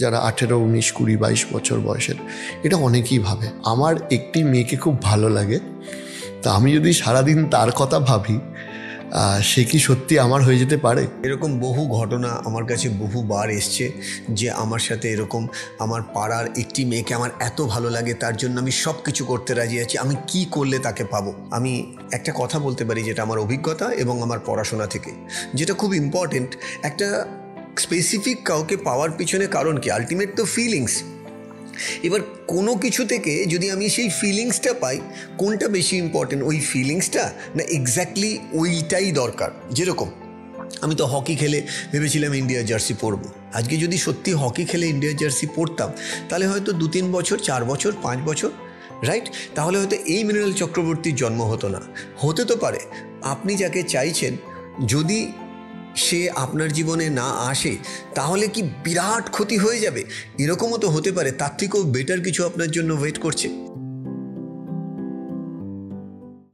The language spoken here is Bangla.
যারা 18, 19, 20, 22 বছর বয়সের, এটা অনেকেই ভাবে। আমার একটি মেয়েকে খুব ভালো লাগে, তা আমি যদি সারাদিন তার কথা ভাবি, সে কি সত্যি আমার হয়ে যেতে পারে? এরকম বহু ঘটনা আমার কাছে বহুবার এসছে যে আমার সাথে এরকম আমার পাড়ার একটি মেয়েকে আমার এত ভালো লাগে, তার জন্য আমি সব কিছু করতে রাজি আছি, আমি কি করলে তাকে পাবো। আমি একটা কথা বলতে পারি যেটা আমার অভিজ্ঞতা এবং আমার পড়াশোনা থেকে, যেটা খুব ইম্পর্টেন্ট। একটা স্পেসিফিক কাউকে পাওয়ার পিছনে কারণ কি? আলটিমেট তো ফিলিংস। এবার কোনো কিছু থেকে যদি আমি সেই ফিলিংসটা পাই, কোনটা বেশি ইম্পর্টেন্ট, ওই ফিলিংসটা না এক্স্যাক্টলি ওইটাই দরকার? যেরকম আমি তো হকি খেলে ভেবেছিলাম ইন্ডিয়ার জার্সি পরবো। আজকে যদি সত্যি হকি খেলে ইন্ডিয়ার জার্সি পরতাম, তাহলে হয়তো 2-3 বছর, 4 বছর, 5 বছর, রাইট? তাহলে হয়তো এই মৃণাল চক্রবর্তীর জন্ম হতো না। হতে তো পারে আপনি যাকে চাইছেন, যদি সে আপনার জীবনে না আসে তাহলে কি বিরাট ক্ষতি হয়ে যাবে? এরকমও তো হতে পারে তার থেকেও বেটার কিছু আপনার জন্য ওয়েট করছে।